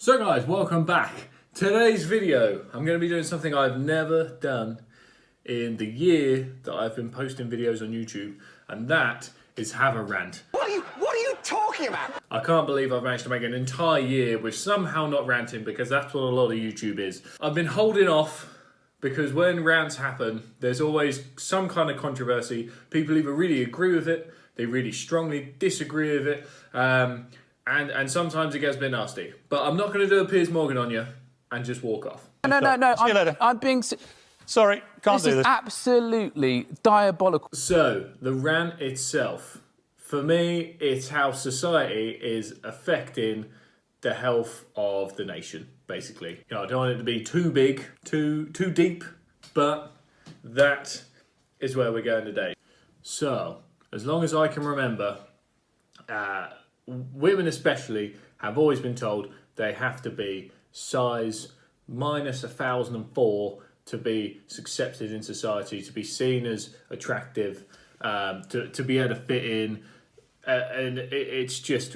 So guys, welcome back. Today's video, I'm going to be doing something I've never done in the year that I've been posting videos on YouTube, and that is have a rant. What are you talking about? I can't believe I've managed to make an entire year with somehow not ranting, because that's what a lot of YouTube is. I've been holding off because when rants happen, there's always some kind of controversy. People either really agree with it, they really strongly disagree with it, and sometimes it gets a bit nasty. But I'm not going to do a Piers Morgan on you and just walk off. No. See you later. I'm being... Sorry, can't do This is this. absolutely diabolical. So, the rant itself, for me, it's how society is affecting the health of the nation, basically. You know, I don't want it to be too big, too deep, but that is where we're going today. So, as long as I can remember, women especially have always been told they have to be size minus 1,004 to be accepted in society, to be seen as attractive, to be able to fit in, and it's just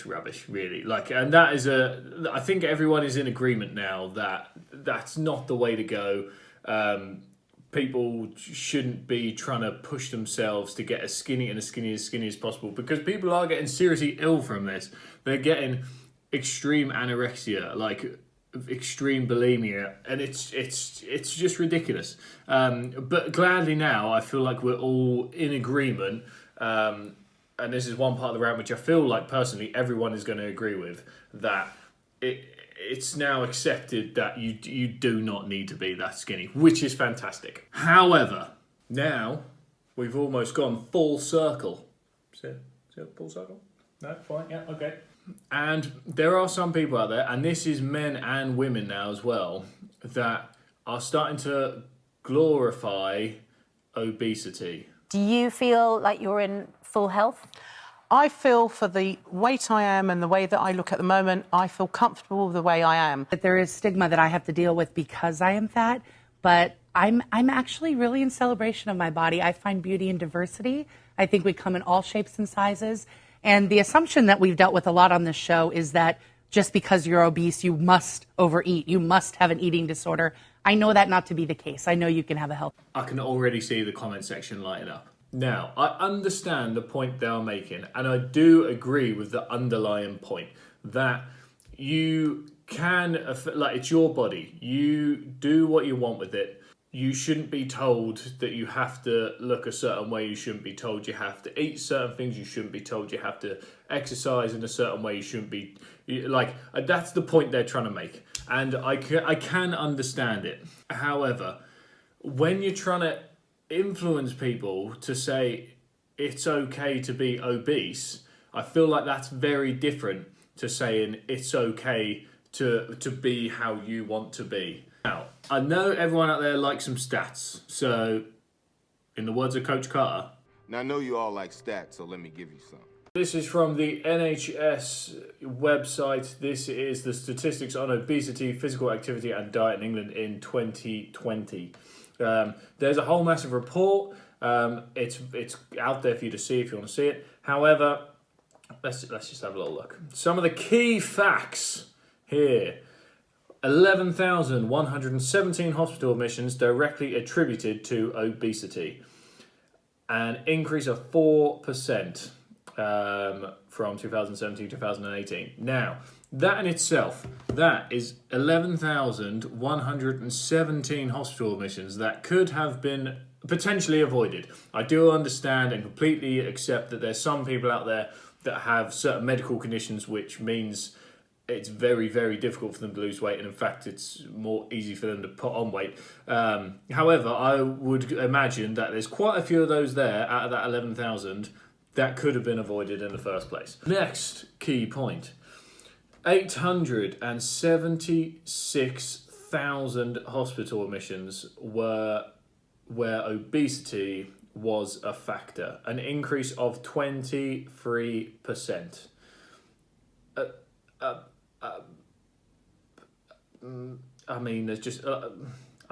rubbish, really. And that is I think everyone is in agreement now that that's not the way to go. People shouldn't be trying to push themselves to get as skinny as possible, because people are getting seriously ill from this. They're getting extreme anorexia, like extreme bulimia, and it's just ridiculous. But gladly now, I feel like we're all in agreement, and this is one part of the rant which I feel like personally everyone is going to agree with, that it's now accepted that you do not need to be that skinny, which is fantastic. However, now we've almost gone full circle. See it full circle? No, fine, yeah, okay. And there are some people out there, and this is men and women now as well, that are starting to glorify obesity. Do you feel like you're in full health? I feel, for the weight I am and the way that I look at the moment, I feel comfortable with the way I am. That there is stigma that I have to deal with because I am fat, but I'm actually really in celebration of my body. I find beauty in diversity. I think we come in all shapes and sizes. And the assumption that we've dealt with a lot on this show is that just because you're obese, you must overeat. You must have an eating disorder. I know that not to be the case. I know you can have a health. I can already see the comment section lighting up. Now, I understand the point they are making, and I do agree with the underlying point that you can, it's your body. You do what you want with it. You shouldn't be told that you have to look a certain way. You shouldn't be told you have to eat certain things. You shouldn't be told you have to exercise in a certain way. You shouldn't be, that's the point they're trying to make. And I can understand it. However, when you're trying to influence people to say it's okay to be obese, I feel like that's very different to saying it's okay to be how you want to be. Now, I know everyone out there likes some stats, so in the words of Coach Carter... Now, I know you all like stats, so let me give you some. This is from the NHS website. This is the statistics on obesity, physical activity and diet in England in 2020. There's a whole massive report. It's out there for you to see if you want to see it. However, let's just have a little look. Some of the key facts here. 11,117 hospital admissions directly attributed to obesity. An increase of 4% from 2017 to 2018. Now, that in itself, that is 11,117 hospital admissions that could have been potentially avoided. I do understand and completely accept that there's some people out there that have certain medical conditions, which means it's very, very difficult for them to lose weight, and in fact, it's more easy for them to put on weight. However, I would imagine that there's quite a few of those there out of that 11,000 that could have been avoided in the first place. Next key point. 876,000 hospital admissions were where obesity was a factor, an increase of 23%. I mean, there's just, I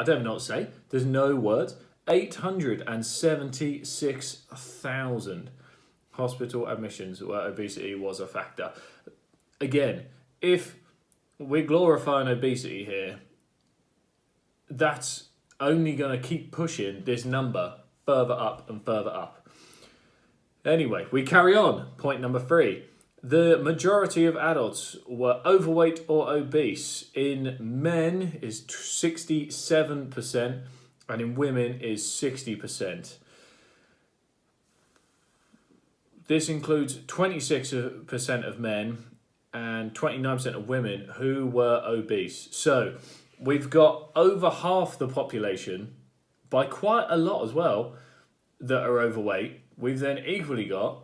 don't even know what to say. There's no words. 876,000 hospital admissions where obesity was a factor. Again, if we're glorifying obesity here. That's only going to keep pushing this number further up and further up. Anyway, we carry on. Point number 3. The majority of adults were overweight or obese. In men is 67% and in women is 60%. This includes 26% of men and 29% of women who were obese. So we've got over half the population, by quite a lot as well, that are overweight. We've then equally got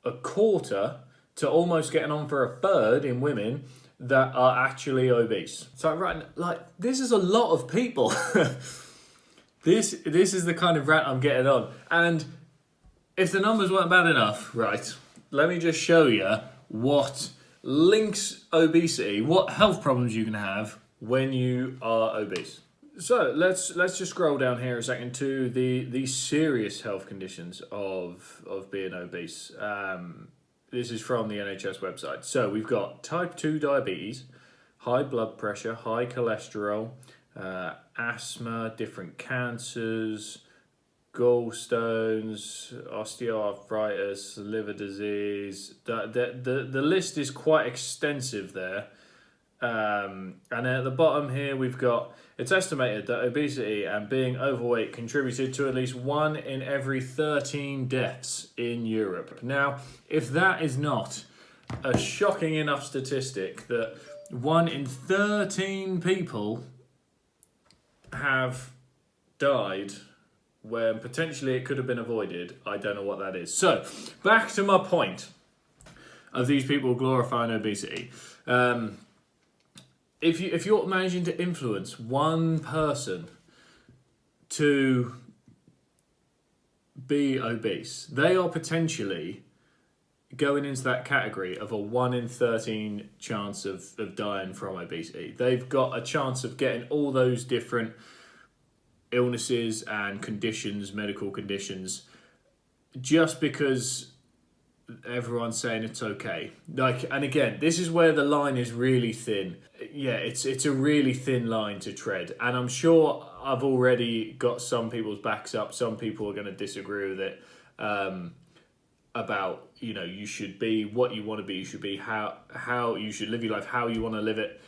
a quarter to almost getting on for a third in women that are actually obese. So this is a lot of people. This is the kind of rant I'm getting on. And if the numbers weren't bad enough, right, let me just show you what links obesity, what health problems you can have when you are obese. So let's just scroll down here a second to the serious health conditions of being obese. This is from the NHS website. So we've got type 2 diabetes, high blood pressure, high cholesterol, asthma, different cancers, gallstones, osteoarthritis, liver disease. The list is quite extensive there. And at the bottom here we've got, it's estimated that obesity and being overweight contributed to at least 1 in every 13 deaths in Europe. Now, if that is not a shocking enough statistic that 1 in 13 people have died when potentially it could have been avoided, I don't know what that is. So, back to my point of these people glorifying obesity. If you're managing to influence one person to be obese, they are potentially going into that category of a 1 in 13 chance of dying from obesity. They've got a chance of getting all those different illnesses and conditions, medical conditions, just because everyone's saying it's okay. And again, this is where the line is really thin. Yeah, it's a really thin line to tread, and I'm sure I've already got some people's backs up. Some people are going to disagree with it about, you should be what you want to be, you should be how you should live your life, how you want to live it.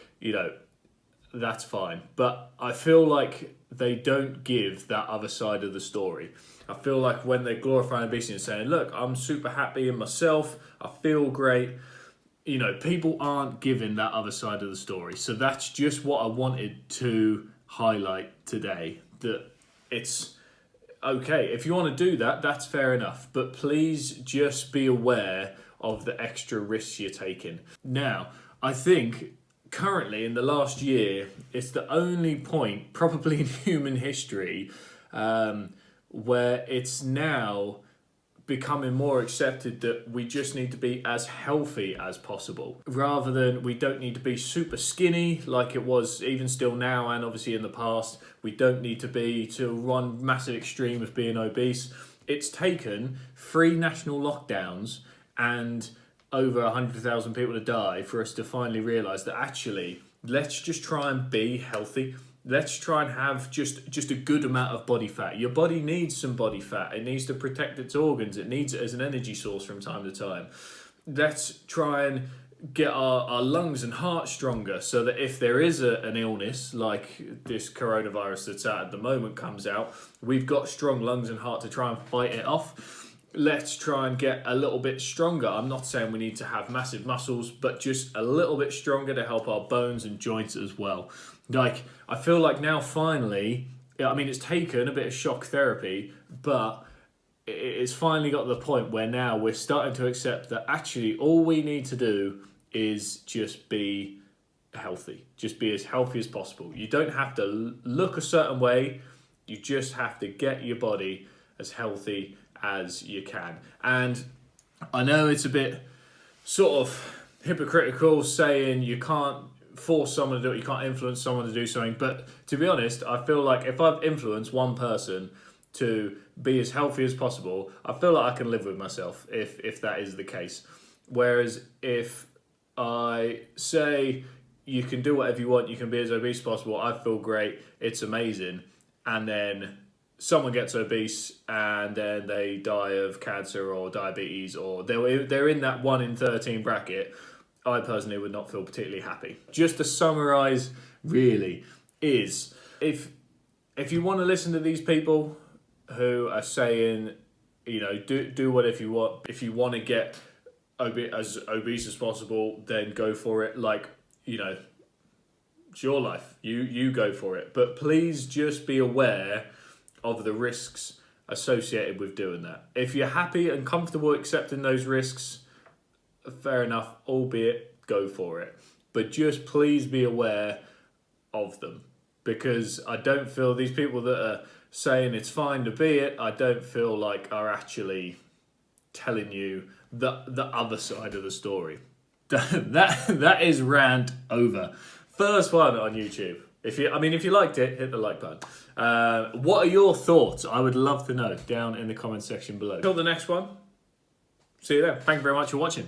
That's fine, but I feel like they don't give that other side of the story. I feel like when they glorify obesity and saying, look, I'm super happy in myself, I feel great, people aren't giving that other side of the story. So that's just what I wanted to highlight today, that it's okay. If you want to do that, that's fair enough. But please just be aware of the extra risks you're taking. Now, I think currently in the last year, it's the only point probably in human history where it's now becoming more accepted that we just need to be as healthy as possible, rather than we don't need to be super skinny like it was even still now and obviously in the past. We don't need to be to one massive extreme of being obese. It's taken 3 national lockdowns and over 100,000 people to die for us to finally realise that actually, let's just try and be healthy. Let's try and have just a good amount of body fat. Your body needs some body fat. It needs to protect its organs. It needs it as an energy source from time to time. Let's try and get our lungs and heart stronger so that if there is an illness like this coronavirus that's out at the moment comes out, we've got strong lungs and heart to try and fight it off. Let's try and get a little bit stronger. I'm not saying we need to have massive muscles, but just a little bit stronger to help our bones and joints as well. I feel like now finally, it's taken a bit of shock therapy, but it's finally got to the point where now we're starting to accept that actually all we need to do is just be healthy. Just be as healthy as possible. You don't have to look a certain way. You just have to get your body as healthy as you can. And I know it's a bit sort of hypocritical saying you can't force someone to do it, you can't influence someone to do something, but to be honest, I feel like if I've influenced one person to be as healthy as possible, I feel like I can live with myself if that is the case. Whereas if I say, you can do whatever you want, you can be as obese as possible, I feel great, it's amazing, and then someone gets obese and then they die of cancer or diabetes, or they're in that 1 in 13 bracket, I personally would not feel particularly happy. Just to summarise, really, is if you want to listen to these people who are saying, you know, do whatever you want. If you want to get as obese as possible, then go for it. Like, you know, it's your life. You go for it. But please just be aware of the risks associated with doing that. If you're happy and comfortable accepting those risks, fair enough, albeit go for it. But just please be aware of them, because I don't feel these people that are saying it's fine to be it, I don't feel like are actually telling you the other side of the story. That is rant over. First one on YouTube. If you liked it, hit the like button. What are your thoughts? I would love to know down in the comment section below. Until the next one, see you then. Thank you very much for watching.